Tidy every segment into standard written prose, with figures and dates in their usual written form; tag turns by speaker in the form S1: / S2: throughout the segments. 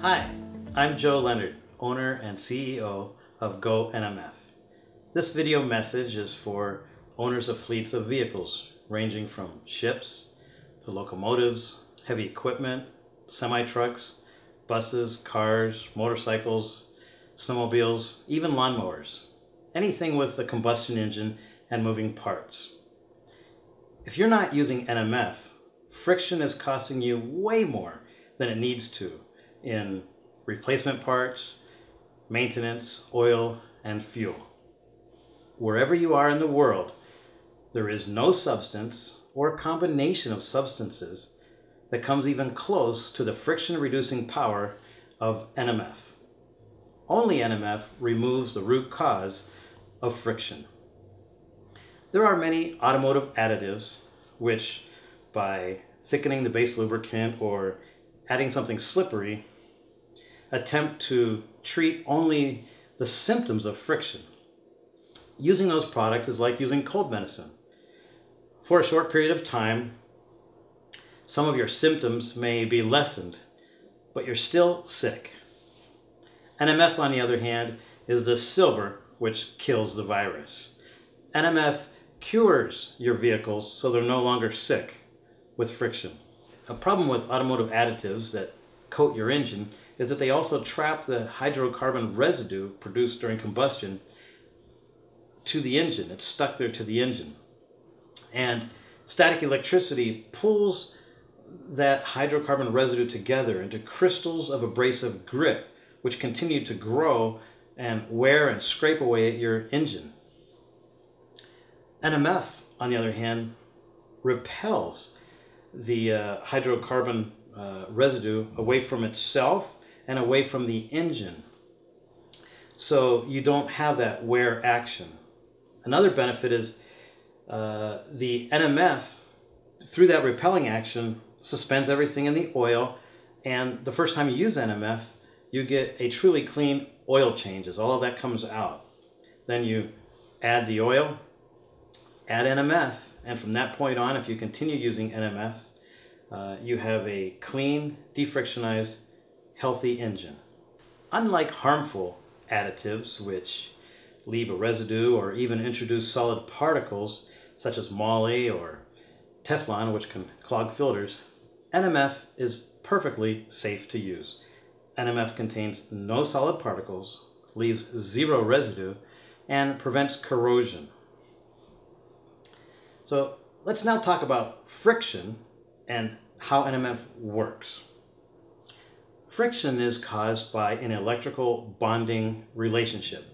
S1: Hi, I'm Joe Leonard, owner and CEO of GoNMF. This video message is for owners of fleets of vehicles ranging from ships to locomotives, heavy equipment, semi-trucks, buses, cars, motorcycles, snowmobiles, even lawnmowers. Anything with a combustion engine and moving parts. If you're not using NMF, friction is costing you way more than it needs to in replacement parts, maintenance, oil, and fuel. Wherever you are in the world, there is no substance or combination of substances that comes even close to the friction-reducing power of NMF. Only NMF removes the root cause of friction. There are many automotive additives which, by thickening the base lubricant or adding something slippery, attempt to treat only the symptoms of friction. Using those products is like using cold medicine. For a short period of time, some of your symptoms may be lessened, but you're still sick. NMF, on the other hand, is the silver which kills the virus. NMF cures your vehicles so they're no longer sick with friction. A problem with automotive additives that coat your engine is that they also trap the hydrocarbon residue produced during combustion to the engine. It's stuck there to the engine. And static electricity pulls that hydrocarbon residue together into crystals of abrasive grit, which continue to grow and wear and scrape away at your engine. NMF, on the other hand, repels the hydrocarbon residue away from itself and away from the engine, so you don't have that wear action. Another benefit is the NMF, through that repelling action, suspends everything in the oil, and the first time you use NMF, you get a truly clean oil change as all of that comes out. Then you add the oil, add NMF, and from that point on, if you continue using NMF, you have a clean, defrictionized, healthy engine. Unlike harmful additives, which leave a residue or even introduce solid particles, such as moly or Teflon, which can clog filters, NMF is perfectly safe to use. NMF contains no solid particles, leaves zero residue, and prevents corrosion. So let's now talk about friction and how NMF works. Friction is caused by an electrical bonding relationship.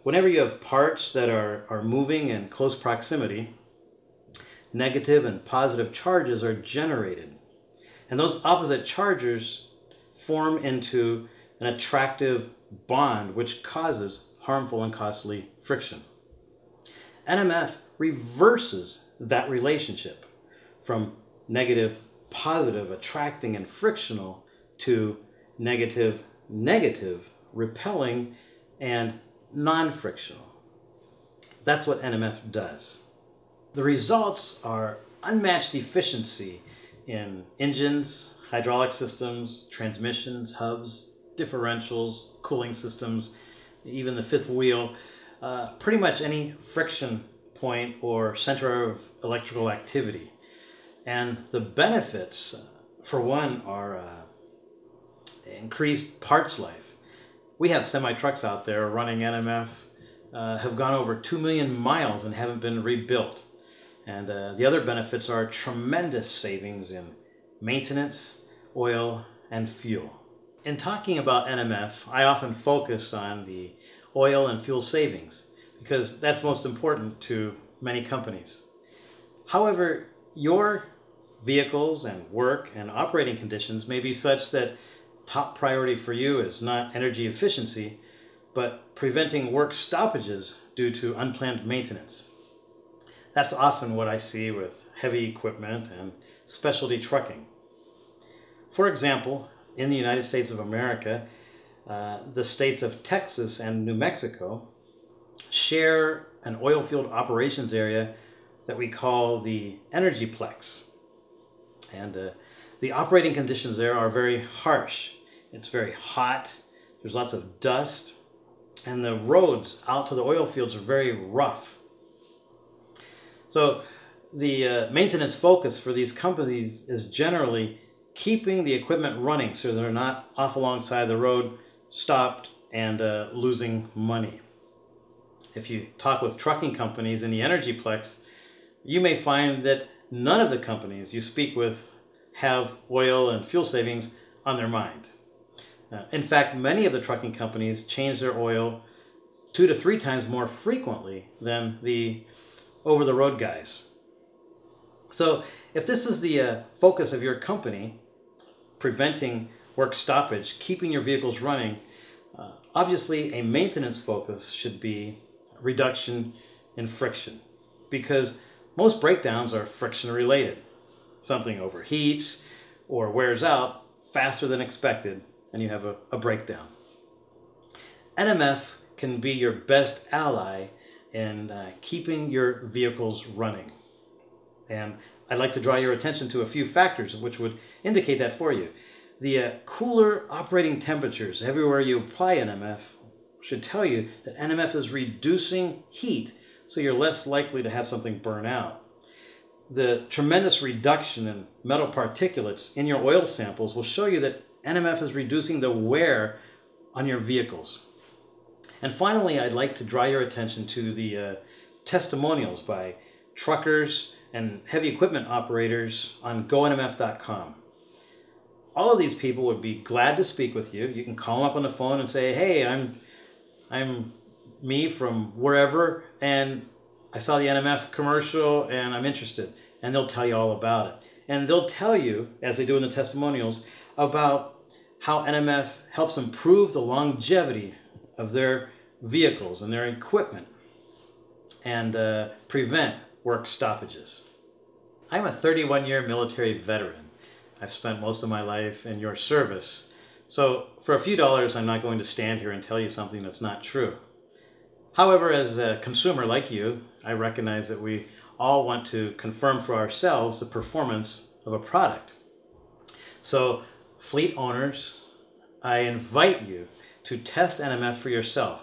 S1: Whenever you have parts that are moving in close proximity, negative and positive charges are generated. And those opposite charges form into an attractive bond which causes harmful and costly friction. NMF reverses that relationship from negative, positive, attracting and frictional to negative, negative, repelling and non-frictional. That's what NMF does. The results are unmatched efficiency in engines, hydraulic systems, transmissions, hubs, differentials, cooling systems, even the fifth wheel, pretty much any friction point or center of electrical activity. And the benefits, for one, are increased parts life. We have semi-trucks out there running NMF, have gone over 2 million miles and haven't been rebuilt. And the other benefits are tremendous savings in maintenance, oil, and fuel. In talking about NMF, I often focus on the oil and fuel savings because that's most important to many companies. However, your vehicles and work and operating conditions may be such that top priority for you is not energy efficiency, but preventing work stoppages due to unplanned maintenance. That's often what I see with heavy equipment and specialty trucking. For example, in the United States of America, the states of Texas and New Mexico share an oil field operations area that we call the Energyplex. And the operating conditions there are very harsh it's very hot, there's lots of dust, and the roads out to the oil fields are very rough. So the maintenance focus for these companies is generally keeping the equipment running so they're not off alongside the road, stopped, and losing money. If you talk with trucking companies in the energyplex, you may find that none of the companies you speak with have oil and fuel savings on their mind. In fact, many of the trucking companies change their oil 2 to 3 times more frequently than the over-the-road guys. So if this is the focus of your company, preventing work stoppage, keeping your vehicles running, obviously a maintenance focus should be reduction in friction, because most breakdowns are friction related. Something overheats or wears out faster than expected and you have a breakdown. NMF can be your best ally in keeping your vehicles running. And I'd like to draw your attention to a few factors which would indicate that for you. The cooler operating temperatures everywhere you apply NMF should tell you that NMF is reducing heat, so you're less likely to have something burn out. The tremendous reduction in metal particulates in your oil samples will show you that NMF is reducing the wear on your vehicles. And finally, I'd like to draw your attention to the testimonials by truckers and heavy equipment operators on GoNMF.com. All of these people would be glad to speak with you. You can call them up on the phone and say, hey, I'm me from wherever, and I saw the NMF commercial and I'm interested. And they'll tell you all about it. And they'll tell you, as they do in the testimonials, about how NMF helps improve the longevity of their vehicles and their equipment and prevent work stoppages. I'm a 31-year military veteran. I've spent most of my life in your service. So for a few dollars, I'm not going to stand here and tell you something that's not true. However, as a consumer like you, I recognize that we all want to confirm for ourselves the performance of a product. So fleet owners, I invite you to test NMF for yourself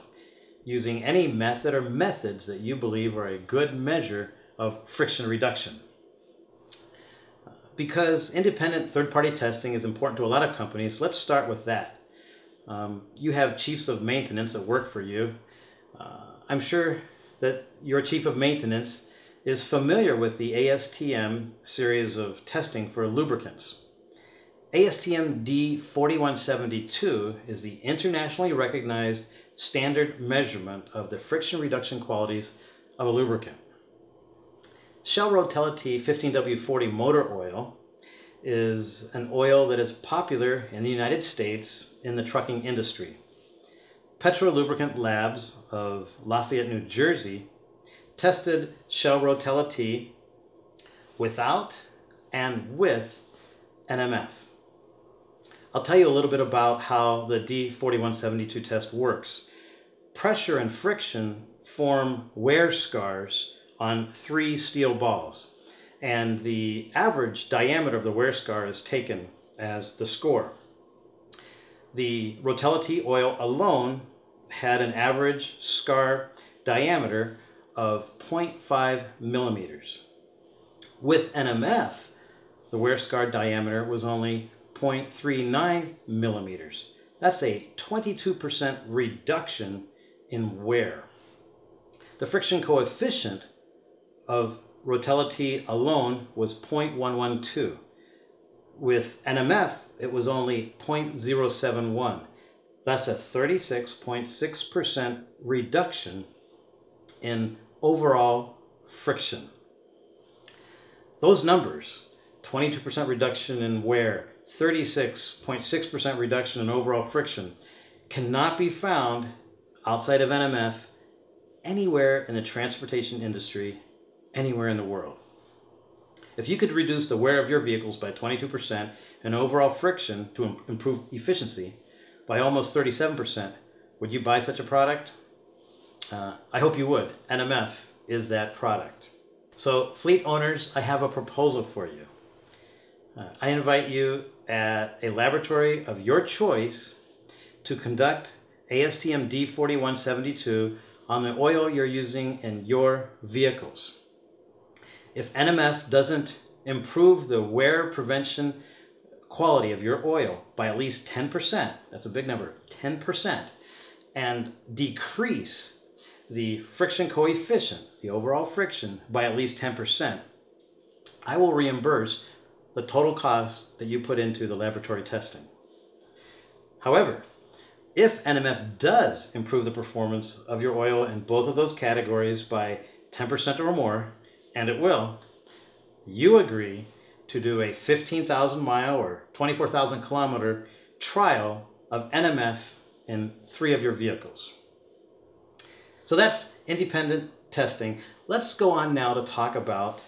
S1: using any method or methods that you believe are a good measure of friction reduction. Because independent third-party testing is important to a lot of companies, let's start with that. You have chiefs of maintenance that work for you. I'm sure that your chief of maintenance is familiar with the ASTM series of testing for lubricants. ASTM D4172 is the internationally recognized standard measurement of the friction reduction qualities of a lubricant. Shell Rotelli 15W40 motor oil is an oil that is popular in the United States in the trucking industry. Petrolubricant Labs of Lafayette, New Jersey tested Shell Rotelli without and with NMF. I'll tell you a little bit about how the D4172 test works. Pressure and friction form wear scars on 3 steel balls, and the average diameter of the wear scar is taken as the score. The Rotelli oil alone had an average scar diameter of 0.5 millimeters. With NMF, the wear scar diameter was only 0.39 millimeters. That's a 22% reduction in wear. The friction coefficient of Rotelli alone was 0.112. With NMF, it was only 0.071. That's a 36.6% reduction in overall friction. Those numbers, 22% reduction in wear, 36.6% reduction in overall friction, cannot be found outside of NMF anywhere in the transportation industry, anywhere in the world. If you could reduce the wear of your vehicles by 22% and overall friction to improve efficiency by almost 37%, would you buy such a product? I hope you would. NMF is that product. So fleet owners, I have a proposal for you. I invite you at a laboratory of your choice to conduct ASTM D4172 on the oil you're using in your vehicles. If NMF doesn't improve the wear prevention quality of your oil by at least 10%, that's a big number, 10%, and decrease the friction coefficient, the overall friction, by at least 10%, I will reimburse the total cost that you put into the laboratory testing. However, if NMF does improve the performance of your oil in both of those categories by 10% or more, and it will, you agree to do a 15,000 mile or 24,000 kilometer trial of NMF in 3 of your vehicles. So that's independent testing. Let's go on now to talk about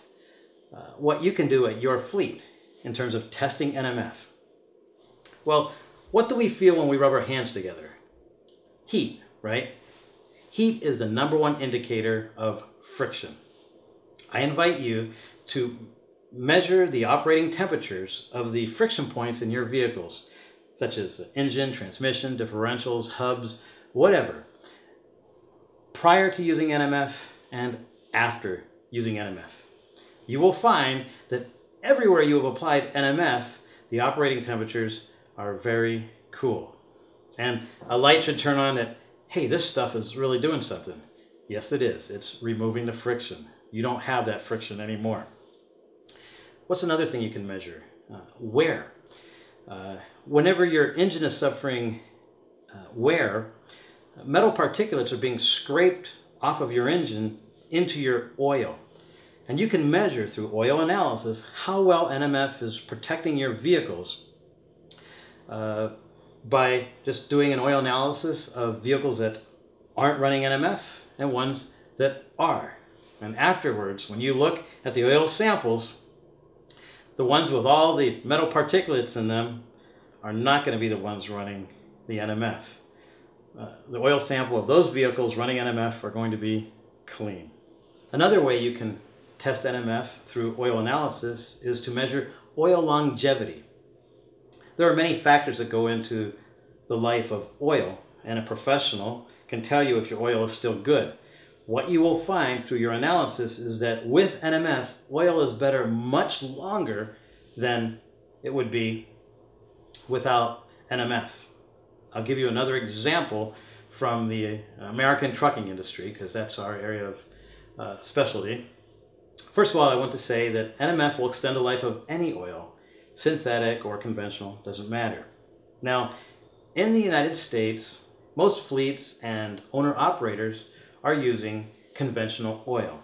S1: what you can do at your fleet in terms of testing NMF. Well, what do we feel when we rub our hands together? Heat, right? Heat is the #1 indicator of friction. I invite you to measure the operating temperatures of the friction points in your vehicles, such as the engine, transmission, differentials, hubs, whatever, prior to using NMF and after using NMF. You will find that everywhere you have applied NMF, the operating temperatures are very cool. And a light should turn on that, hey, this stuff is really doing something. Yes, it is. It's removing the friction. You don't have that friction anymore. What's another thing you can measure? Wear. Whenever your engine is suffering wear, metal particulates are being scraped off of your engine into your oil. And you can measure through oil analysis how well NMF is protecting your vehicles by just doing an oil analysis of vehicles that aren't running NMF and ones that are. And afterwards, when you look at the oil samples, the ones with all the metal particulates in them are not going to be the ones running the NMF. The oil sample of those vehicles running NMF are going to be clean. Another way you can test NMF through oil analysis is to measure oil longevity. There are many factors that go into the life of oil, and a professional can tell you if your oil is still good. What you will find through your analysis is that with NMF, oil is better much longer than it would be without NMF. I'll give you another example from the American trucking industry, because that's our area of specialty. First of all, I want to say that NMF will extend the life of any oil, synthetic or conventional, doesn't matter. Now, in the United States, most fleets and owner-operators are using conventional oil.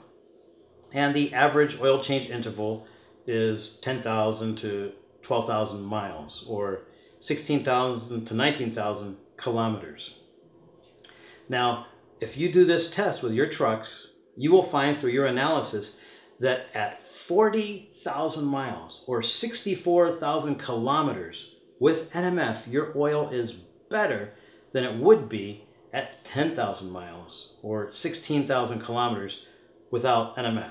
S1: And the average oil change interval is 10,000 to 12,000 miles, or 16,000 to 19,000 kilometers. Now, if you do this test with your trucks, you will find through your analysis that at 40,000 miles, or 64,000 kilometers, with NMF, your oil is better than it would be at 10,000 miles or 16,000 kilometers without NMF.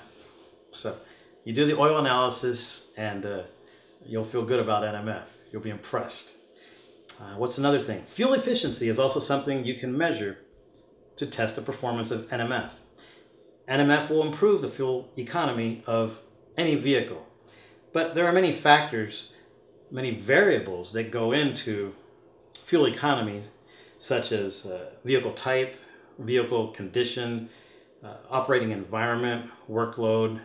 S1: So you do the oil analysis and you'll feel good about NMF. You'll be impressed. What's another thing? Fuel efficiency is also something you can measure to test the performance of NMF. NMF will improve the fuel economy of any vehicle. But there are many factors, many variables that go into fuel economy, such as vehicle type, vehicle condition, operating environment, workload,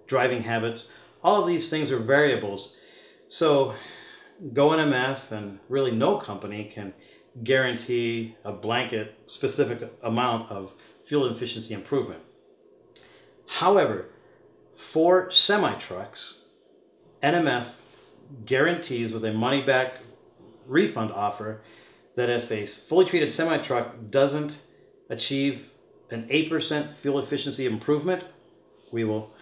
S1: driving habits. All of these things are variables. So GoNMF and really no company can guarantee a blanket specific amount of fuel efficiency improvement. However, for semi-trucks, NMF guarantees with a money-back refund offer that if a fully treated semi-truck doesn't achieve an 8% fuel efficiency improvement, we will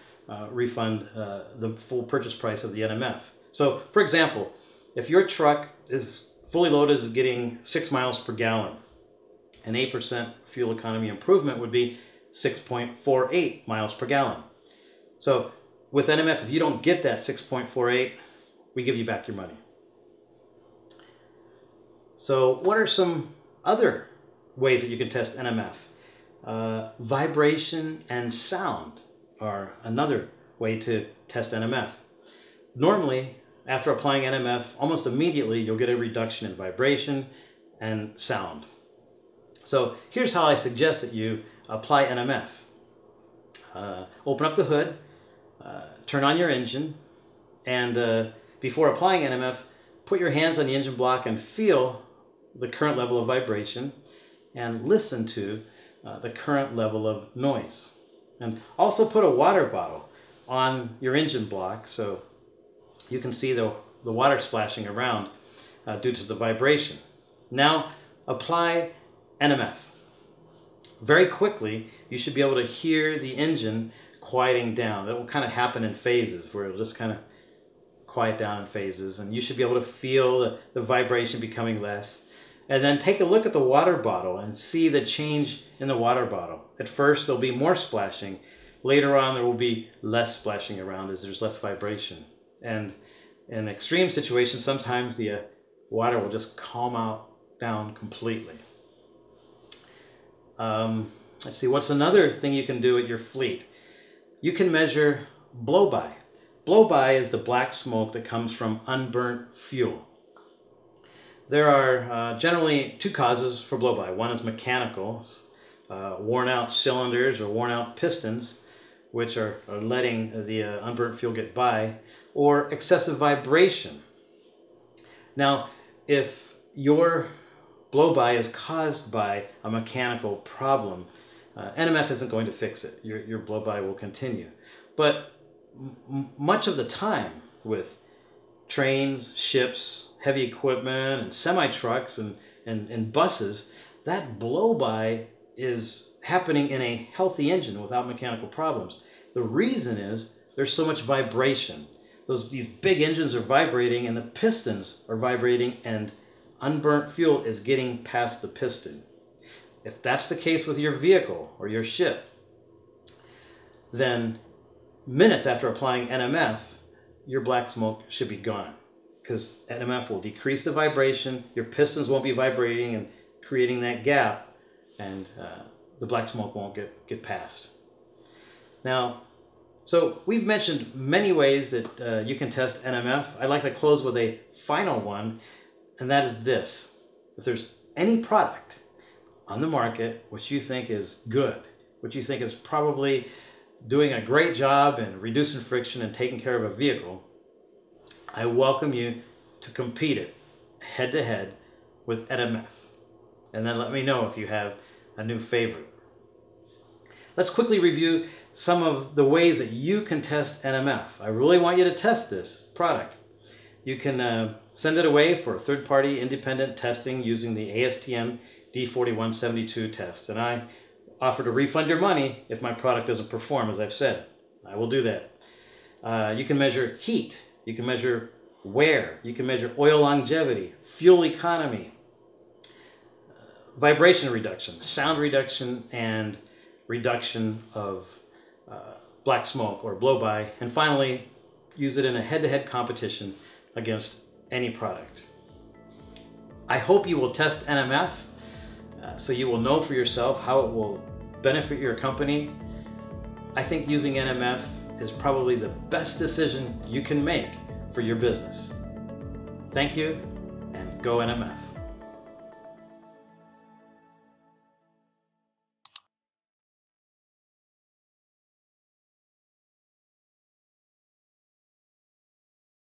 S1: refund the full purchase price of the NMF. So, for example, if your truck is fully loaded, is getting 6 miles per gallon, an 8% fuel economy improvement would be 6.48 miles per gallon. So with NMF, if you don't get that 6.48, we give you back your money. So what are some other ways that you can test NMF? Vibration and sound are another way to test NMF. Normally, after applying NMF, almost immediately you'll get a reduction in vibration and sound. So here's how I suggest that you apply NMF. Open up the hood, turn on your engine, and before applying NMF, put your hands on the engine block and feel the current level of vibration and listen to the current level of noise. And also put a water bottle on your engine block so you can see the water splashing around due to the vibration. Now apply NMF. Very quickly, you should be able to hear the engine quieting down. It will kind of happen in phases where it'll just kind of quiet down in phases, and you should be able to feel the vibration becoming less. And then take a look at the water bottle and see the change in the water bottle. At first there'll be more splashing. Later on there will be less splashing around as there's less vibration. And in extreme situations, sometimes the water will just calm down completely. Let's see, what's another thing you can do at your fleet? You can measure blow-by. Blow-by is the black smoke that comes from unburnt fuel. There are generally two causes for blow-by. One is mechanical, worn out cylinders or worn out pistons, which are letting the unburnt fuel get by, or excessive vibration. Now, if your blow-by is caused by a mechanical problem, NMF isn't going to fix it. Your blow-by will continue. But much of the time with trains, ships, heavy equipment, and semi-trucks and buses, that blow-by is happening in a healthy engine without mechanical problems. The reason is there's so much vibration. These big engines are vibrating and the pistons are vibrating, and unburnt fuel is getting past the piston. If that's the case with your vehicle or your ship, then minutes after applying NMF, your black smoke should be gone, because NMF will decrease the vibration, your pistons won't be vibrating and creating that gap, and the black smoke won't get past. Now, so we've mentioned many ways that you can test NMF. I'd like to close with a final one, and that is this. If there's any product on the market which you think is good, which you think is probably doing a great job in reducing friction and taking care of a vehicle, I welcome you to compete it head-to-head with NMF. And then let me know if you have a new favorite. Let's quickly review some of the ways that you can test NMF. I really want you to test this product. You can send it away for third-party independent testing using the ASTM D4172 test. And I offer to refund your money if my product doesn't perform, as I've said. I will do that. You can measure heat. You can measure wear. You can measure oil longevity, fuel economy, vibration reduction, sound reduction, and reduction of black smoke or blow-by. And finally, use it in a head-to-head competition against any product. I hope you will test NMF so you will know for yourself how it will benefit your company. I think using NMF is probably the best decision you can make for your business. Thank you, and go NMF.